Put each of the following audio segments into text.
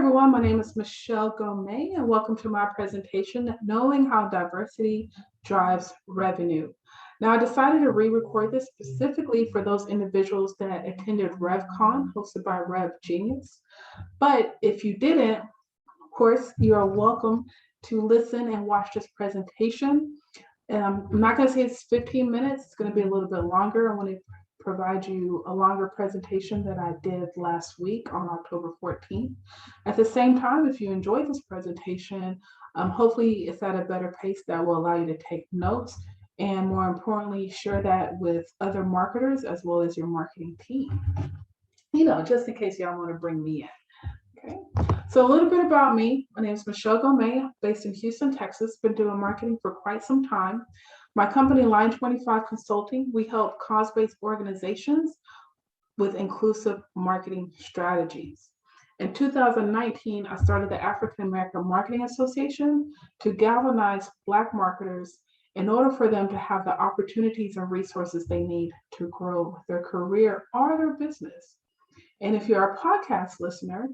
everyone, my name is Michelle Gomez and welcome to my presentation, Knowing How Diversity Drives Revenue. Now, I decided to re-record this specifically for those individuals that attended Revcon, hosted by Rev Genius. But if you didn't, of course, you are welcome to listen and watch this presentation. I'm not going to say it's 15 minutes, it's going to be a little bit longer. I want to provide you a longer presentation that I did last week on October 14th. At the same time, if you enjoyed this presentation, hopefully it's at a better pace that will allow you to take notes and, more importantly, share that with other marketers as well as your marketing team. Just in case y'all want to bring me in. Okay. So a little bit about me. My name is Michelle Gomez, based in Houston, Texas. Been doing marketing for quite some time. My company, Line 25 Consulting, we help cause-based organizations with inclusive marketing strategies. In 2019, I started the African American Marketing Association to galvanize Black marketers in order for them to have the opportunities and resources they need to grow their career or their business. And if you're a podcast listener,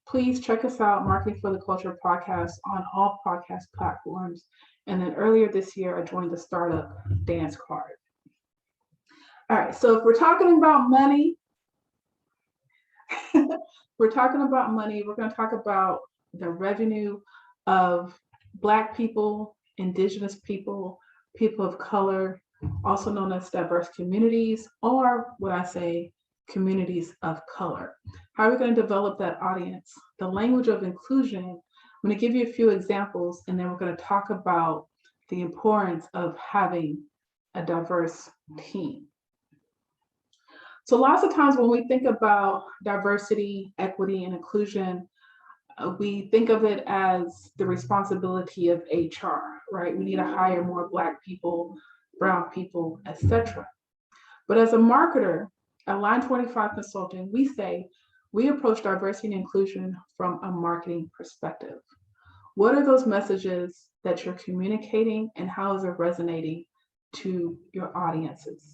please check us out, Marketing for the Culture podcast, on all podcast platforms. And then earlier this year, I joined the startup Dance Card. All right, so if we're talking about money, we're going to talk about the revenue of Black people, Indigenous people, people of color, also known as diverse communities, or what I say, communities of color. How are we going to develop that audience? The language of inclusion. I'm going to give you a few examples, and then we're going to talk about the importance of having a diverse team. So lots of times when we think about diversity, equity, and inclusion, we think of it as the responsibility of HR, right? We need to hire more Black people, brown people, etc. But as a marketer, at Line 25 Consulting, we approach diversity and inclusion from a marketing perspective. What are those messages that you're communicating, and how is it resonating to your audiences?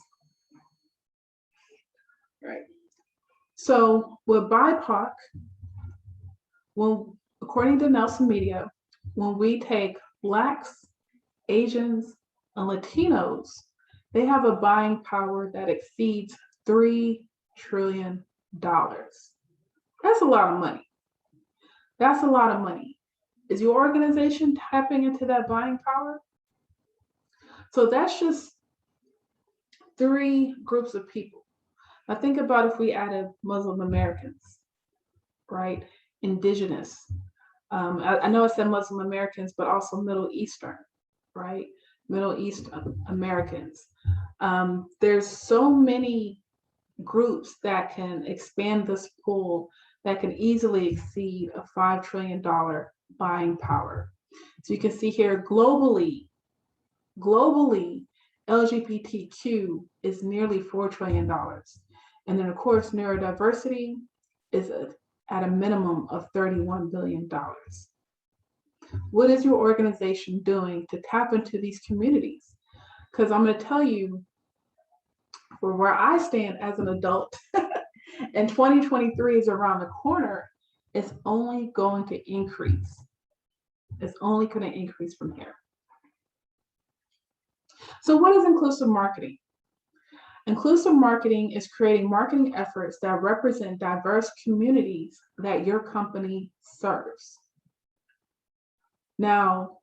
Right. So with BIPOC, according to Nelson Media, when we take Blacks, Asians, and Latinos, they have a buying power that exceeds $3 trillion. That's a lot of money. That's a lot of money. Is your organization tapping into that buying power? So that's just 3 groups of people. Now think about if we added Muslim Americans, right? Indigenous. I know I said Muslim Americans, but also Middle Eastern, right? Middle East Americans. There's so many groups that can expand this pool that can easily exceed a $5 trillion buying power. So you can see here globally, LGBTQ is nearly $4 trillion. And then of course, neurodiversity is at a minimum of $31 billion. What is your organization doing to tap into these communities? Because I'm going to tell you, for where I stand as an adult, and 2023 is around the corner, it's only going to increase. It's only going to increase from here. So what is inclusive marketing? Inclusive marketing is creating marketing efforts that represent diverse communities that your company serves. Now,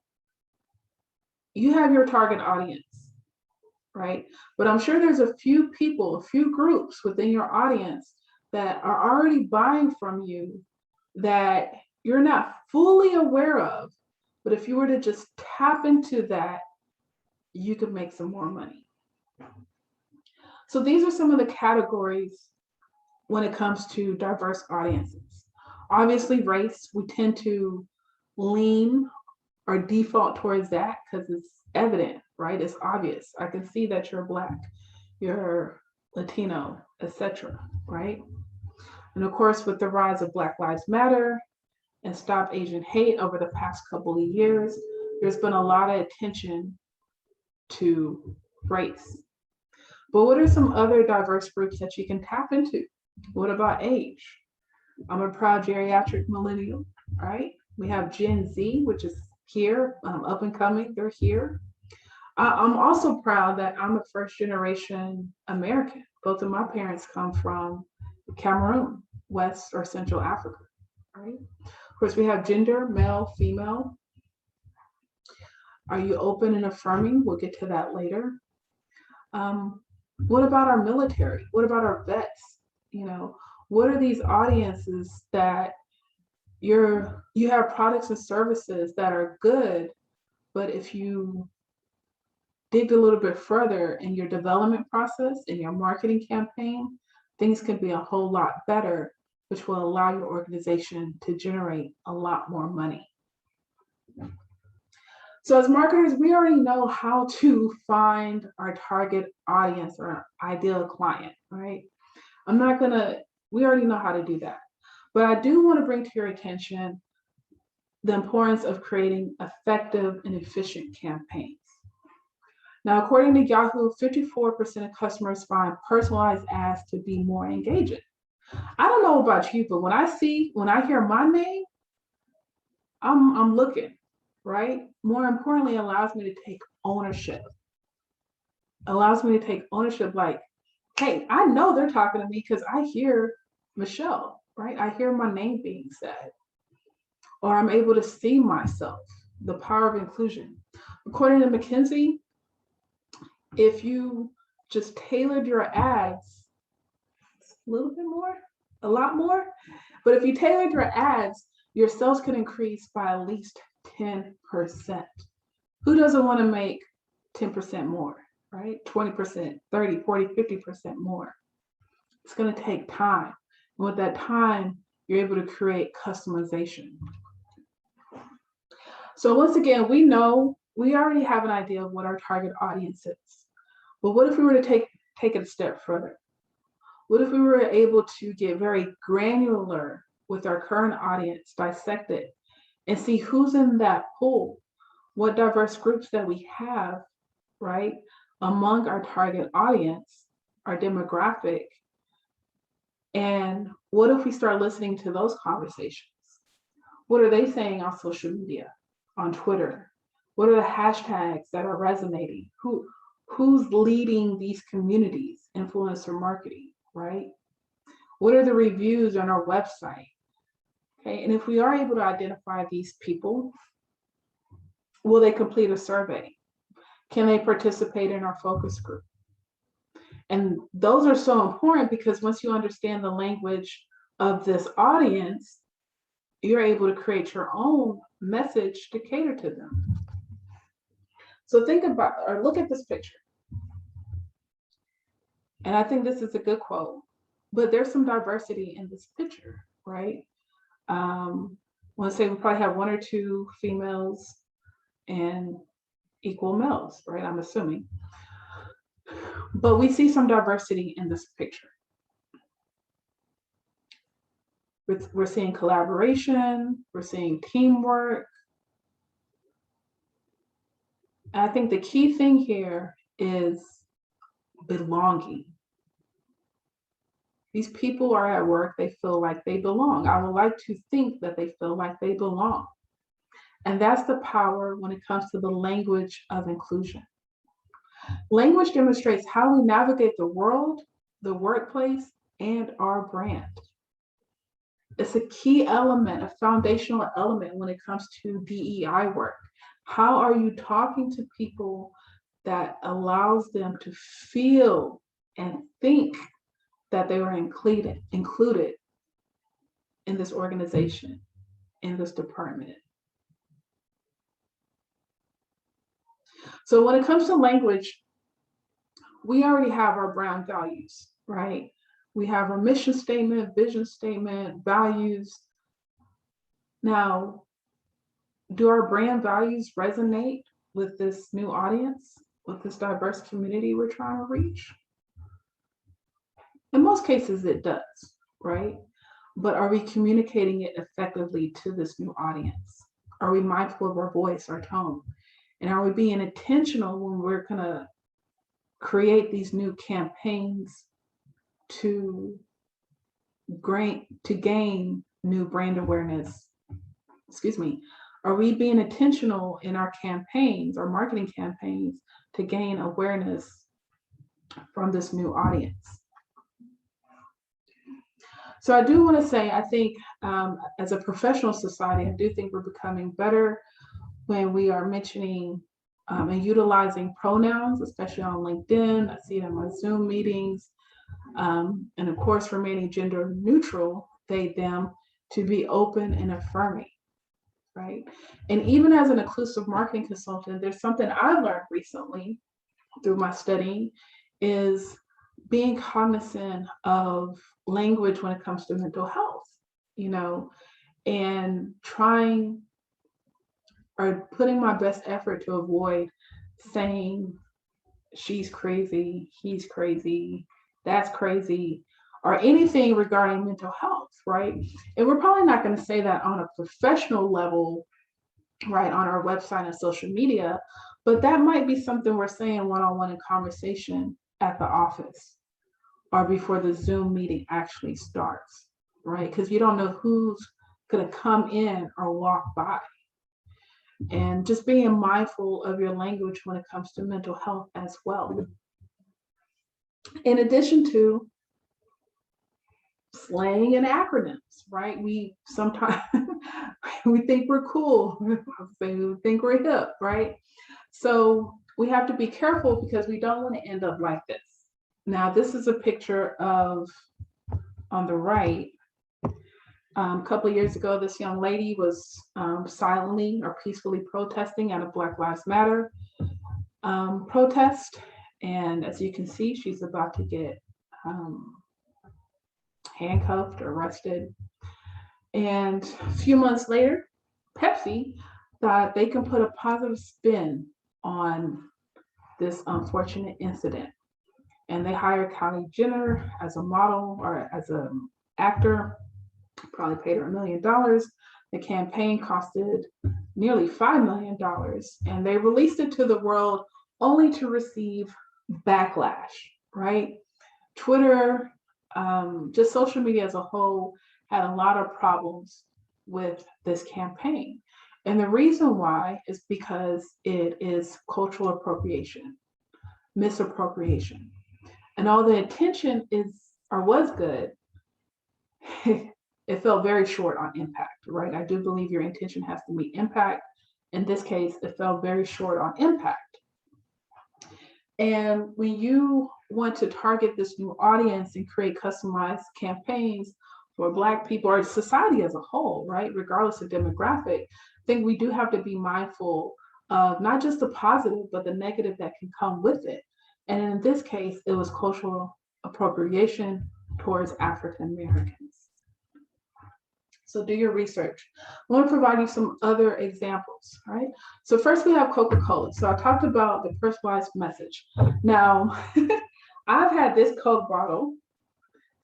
you have your target audience, right? But I'm sure there's a few people, a few groups within your audience that are already buying from you that you're not fully aware of. But if you were to just tap into that, you could make some more money. So these are some of the categories when it comes to diverse audiences. Obviously, race, we tend to lean or default towards that because it's evident, right? It's obvious. I can see that you're Black, you're Latino, etc., right? And of course, with the rise of Black Lives Matter and Stop Asian Hate over the past couple of years, there's been a lot of attention to race. But what are some other diverse groups that you can tap into? What about age? I'm a proud geriatric millennial. right? We have Gen Z, which is here, up and coming, they're here. I'm also proud that I'm a first generation American. Both of my parents come from Cameroon, West or Central Africa, right? Of course, we have gender, male, female. Are you open and affirming? We'll get to that later. What about our military? What about our vets? You know, what are these audiences that you have products and services that are good, but if you dig a little bit further in your development process, in your marketing campaign, things can be a whole lot better, which will allow your organization to generate a lot more money. So as marketers, we already know how to find our target audience or our ideal client, right? We already know how to do that. But I do want to bring to your attention the importance of creating effective and efficient campaigns. Now, according to Yahoo, 54% of customers find personalized ads to be more engaging. I don't know about you, but when I hear my name, I'm looking, right? More importantly, it allows me to take ownership. Like, hey, I know they're talking to me because I hear Michelle, right? I hear my name being said, or I'm able to see myself, the power of inclusion. According to McKinsey, if you just tailored your ads a little bit more, a lot more, but if you tailored your ads, your sales could increase by at least 10%. Who doesn't want to make 10% more, right? 20%, 30, 40, 50% more. It's going to take time. And with that time, you're able to create customization. So once again, we already have an idea of what our target audience is. But what if we were to take it a step further? What if we were able to get very granular with our current audience, dissect it, and see who's in that pool, what diverse groups that we have, right, among our target audience, our demographic, and what if we start listening to those conversations? What are they saying on social media, on Twitter? What are the hashtags that are resonating? Who's leading these communities, influencer marketing, right? What are the reviews on our website? Okay, and if we are able to identify these people, will they complete a survey? Can they participate in our focus group? And those are so important because once you understand the language of this audience, you're able to create your own message to cater to them. So think about or look at this picture. And I think this is a good quote, but there's some diversity in this picture, right? I want to say we probably have one or two females and equal males, right? I'm assuming. But we see some diversity in this picture. We're seeing collaboration, we're seeing teamwork. And I think the key thing here is belonging. These people are at work, they feel like they belong. I would like to think that they feel like they belong. And that's the power when it comes to the language of inclusion. Language demonstrates how we navigate the world, the workplace, and our brand. It's a key element, a foundational element when it comes to DEI work. How are you talking to people that allows them to feel and think that they were included in this organization, in this department? So when it comes to language, we already have our brand values, right? We have our mission statement, vision statement, values. Now, do our brand values resonate with this new audience, with this diverse community we're trying to reach? In most cases, it does, right? But are we communicating it effectively to this new audience? Are we mindful of our voice, our tone? And are we being intentional when we're gonna create these new campaigns to gain new brand awareness excuse me, are we being intentional in our campaigns or marketing campaigns to gain awareness from this new audience? So I do want to say, I think as a professional society, I do think we're becoming better when we are mentioning and utilizing pronouns, especially on LinkedIn. I see it in my Zoom meetings. And of course, remaining gender neutral, they, them, to be open and affirming, right? And even as an inclusive marketing consultant, there's something I learned recently through my studying is being cognizant of language when it comes to mental health, you know, and trying or putting my best effort to avoid saying she's crazy, he's crazy, that's crazy, or anything regarding mental health, right? And we're probably not going to say that on a professional level, right, on our website and social media, but that might be something we're saying one-on-one in conversation at the office or before the Zoom meeting actually starts, right? Because you don't know who's going to come in or walk by. And just being mindful of your language when it comes to mental health as well. In addition to slang and acronyms, right? We sometimes we think we're cool, we think we're hip, right? So we have to be careful because we don't want to end up like this. Now, this is a picture of, on the right, a couple of years ago, this young lady was silently or peacefully protesting at a Black Lives Matter protest. And as you can see, she's about to get handcuffed, arrested. And a few months later, Pepsi thought they can put a positive spin on this unfortunate incident. And they hired Kylie Jenner as a model or as an actor, probably paid her $1 million. The campaign costed nearly $5 million, and they released it to the world only to receive backlash, right? Twitter, just social media as a whole, had a lot of problems with this campaign. And the reason why is because it is cultural appropriation, misappropriation. And all the intention is or was good, it fell very short on impact, right? I do believe your intention has to meet impact. In this case, it fell very short on impact. And when you want to target this new audience and create customized campaigns for Black people or society as a whole, right, regardless of demographic, I think we do have to be mindful of not just the positive, but the negative that can come with it. And in this case, it was cultural appropriation towards African Americans. So do your research. I want to provide you some other examples, right? So first we have Coca-Cola. So I talked about the personalized message. Now, I've had this Coke bottle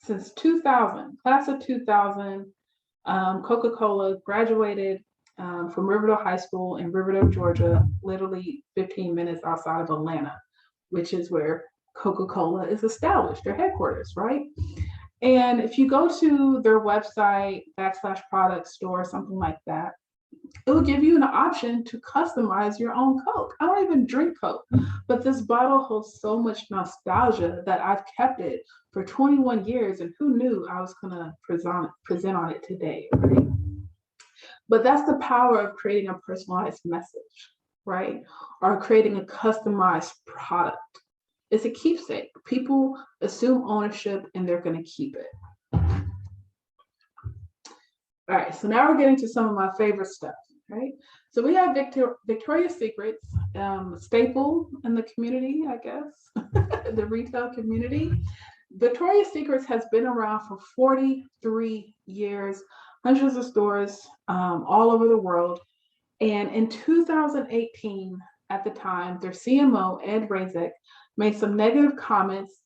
since 2000, class of 2000. Coca-Cola graduated from Riverdale High School in Riverdale, Georgia, literally 15 minutes outside of Atlanta, which is where Coca-Cola is established, their headquarters, right? And if you go to their website, /product store, something like that, it will give you an option to customize your own Coke. I don't even drink Coke, but this bottle holds so much nostalgia that I've kept it for 21 years, and who knew I was gonna present on it today, right? But that's the power of creating a personalized message, right? Or creating a customized product. It's a keepsake. People assume ownership and they're going to keep it. All right, so now we're getting to some of my favorite stuff, right? So we have Victoria's Secret's staple in the community, I guess, the retail community. Victoria's Secrets has been around for 43 years, hundreds of stores all over the world. And in 2018, at the time, their CMO, Ed Razek, made some negative comments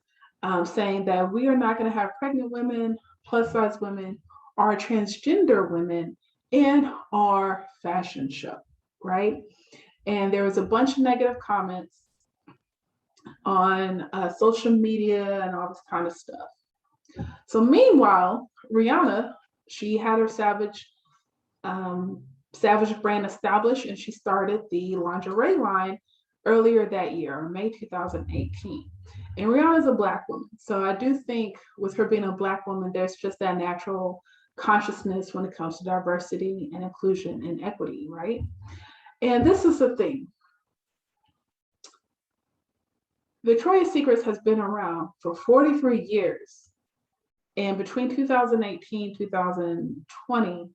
saying that we are not going to have pregnant women, plus size women, or transgender women in our fashion show, right? And there was a bunch of negative comments on social media and all this kind of stuff. So meanwhile, Rihanna, she had her Savage Savage brand established, and she started the lingerie line earlier that year, May 2018. And Rihanna is a Black woman. So I do think with her being a Black woman, there's just that natural consciousness when it comes to diversity and inclusion and equity, right? And this is the thing. Victoria's Secret has been around for 43 years. And between 2018, 2020,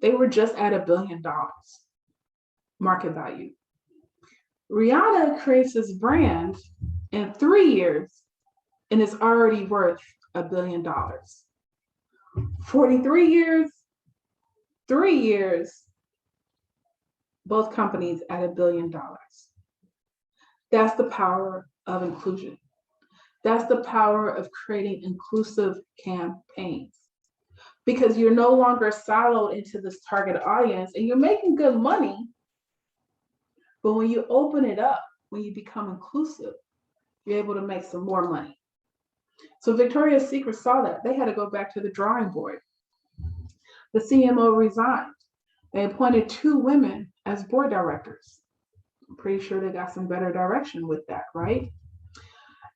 they were just at $1 billion market value. Rihanna creates this brand in 3 years and is already worth $1 billion. 43 years, 3 years, both companies at $1 billion. That's the power of inclusion. That's the power of creating inclusive campaigns, because you're no longer siloed into this target audience and you're making good money. But when you open it up, when you become inclusive, you're able to make some more money. So Victoria's Secret saw that. They had to go back to the drawing board. The CMO resigned. They appointed 2 women as board directors. I'm pretty sure they got some better direction with that, right?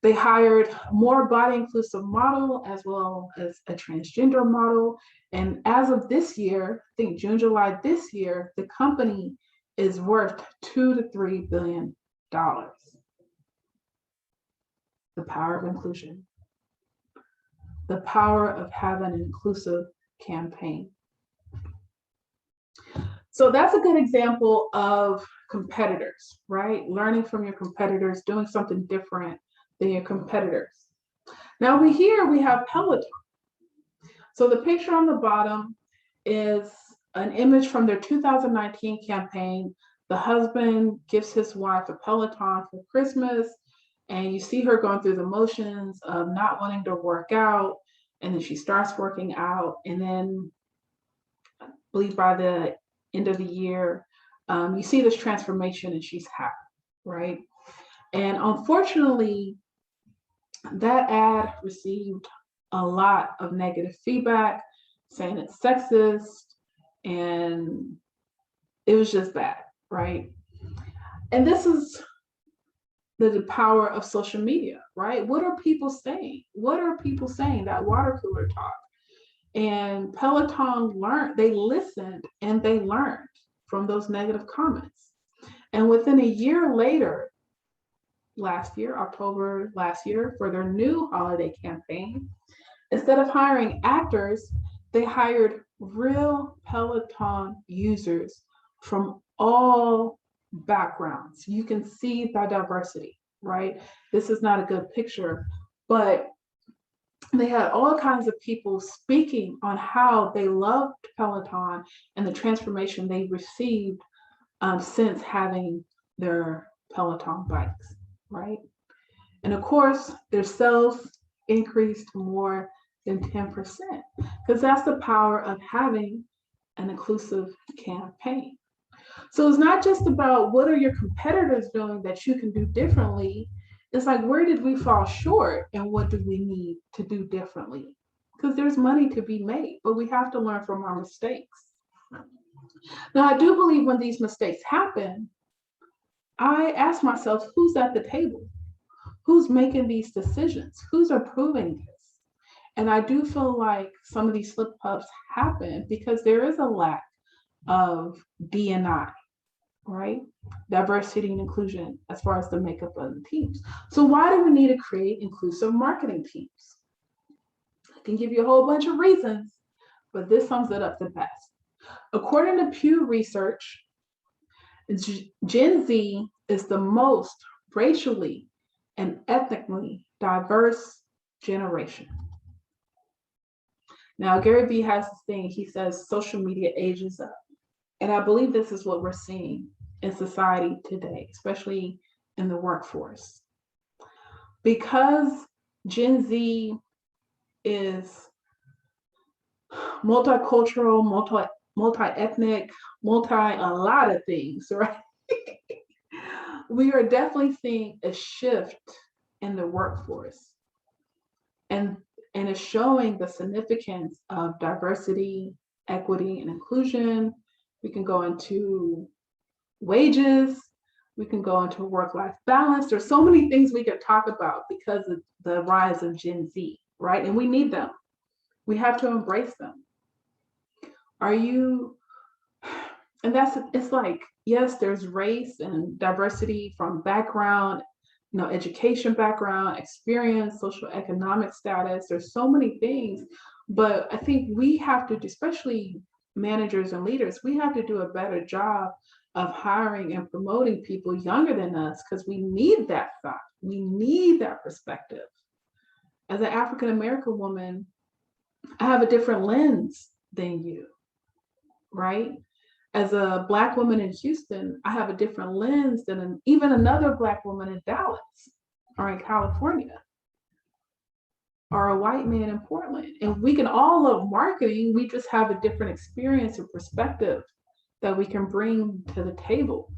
They hired more body inclusive model as well as a transgender model. And as of this year, I think June, July this year, the company is worth $2 to $3 billion. The power of inclusion. The power of having an inclusive campaign. So that's a good example of competitors, right? Learning from your competitors, doing something different than your competitors. Now we have PELETON. So the picture on the bottom is an image from their 2019 campaign. The husband gives his wife a Peloton for Christmas, and you see her going through the motions of not wanting to work out, and then she starts working out, and then I believe by the end of the year, you see this transformation and she's happy, right? And unfortunately, that ad received a lot of negative feedback, saying it's sexist, and it was just bad, right? And this is the power of social media, right? What are people saying? What are people saying? That water cooler talk. And Peloton learned, they listened and they learned from those negative comments. And within a year later, last year, October last year, for their new holiday campaign, instead of hiring actors, they hired real Peloton users from all backgrounds. You can see the diversity, right? This is not a good picture, but they had all kinds of people speaking on how they loved Peloton and the transformation they received since having their Peloton bikes, right? And of course, their sales increased more than 10%, because that's the power of having an inclusive campaign. So it's not just about what are your competitors doing that you can do differently. It's like, where did we fall short and what do we need to do differently? Because there's money to be made, but we have to learn from our mistakes. Now, I do believe when these mistakes happen, I ask myself, who's at the table? Who's making these decisions? Who's approving this? And I do feel like some of these slip-ups happen because there is a lack of D&I, right? Diversity and inclusion as far as the makeup of the teams. So why do we need to create inclusive marketing teams? I can give you a whole bunch of reasons, but this sums it up the best. According to Pew Research, Gen Z is the most racially and ethnically diverse generation. Now, Gary Vee has this thing, he says social media ages up. And I believe this is what we're seeing in society today, especially in the workforce. Because Gen Z is multicultural, multi-ethnic, a lot of things, right? We are definitely seeing a shift in the workforce. And it's showing the significance of diversity, equity, and inclusion, We can go into wages. We can go into work-life balance. There's so many things we could talk about because of the rise of Gen Z, right? And we need them. We have to embrace them. Are you, and it's like, yes, there's race and diversity from background, education background, experience, social economic status. There's so many things, but I think we have to, especially managers and leaders, we have to do a better job of hiring and promoting people younger than us, because we need that thought. We need that perspective. As an African American woman, I have a different lens than you, right? As a Black woman in Houston, I have a different lens than even another Black woman in Dallas or in California, or a white man in Portland. And we can all love marketing. We just have a different experience and perspective that we can bring to the table.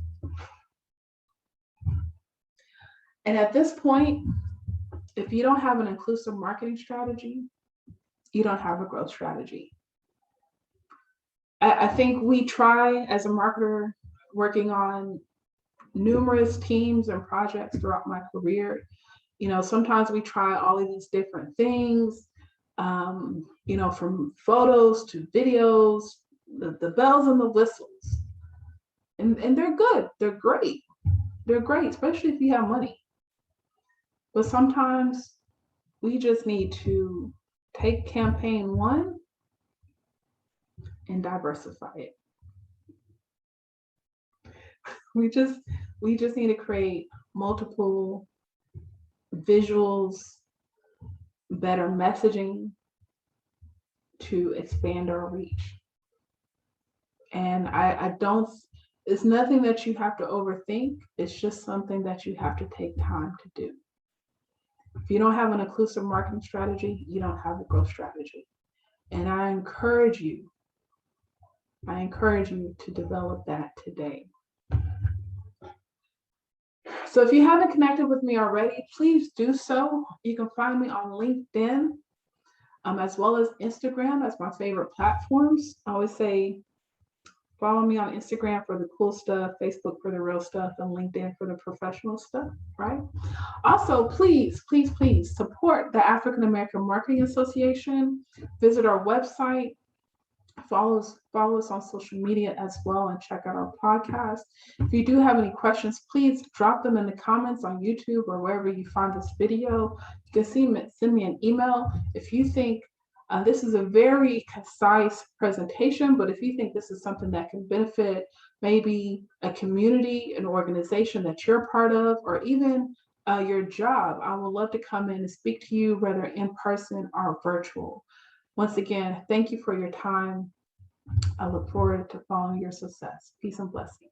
And at this point, if you don't have an inclusive marketing strategy, you don't have a growth strategy. I think we try, as a marketer, working on numerous teams and projects throughout my career. Sometimes we try all of these different things, from photos to videos, the bells and the whistles. And they're good. They're great. They're great, especially if you have money. But sometimes we just need to take campaign one and diversify it. We just need to create multiple visuals, better messaging to expand our reach. And I don't, it's nothing that you have to overthink. It's just something that you have to take time to do. If you don't have an inclusive marketing strategy, you don't have a growth strategy. And I encourage you to develop that today. So if you haven't connected with me already, please do so. You can find me on LinkedIn, as well as Instagram as my favorite platforms. I always say, follow me on Instagram for the cool stuff, Facebook for the real stuff, and LinkedIn for the professional stuff, right? Also, please, please, please support the African American Marketing Association. Visit our website. Follow us on social media as well, and check out our podcast. If you do have any questions, please drop them in the comments on YouTube or wherever you find this video. You can send me an email if you think this is a very concise presentation, but if you think this is something that can benefit maybe a community, an organization that you're part of, or even your job, I would love to come in and speak to you, whether in person or virtual. Once again, thank you for your time. I look forward to following your success. Peace and blessings.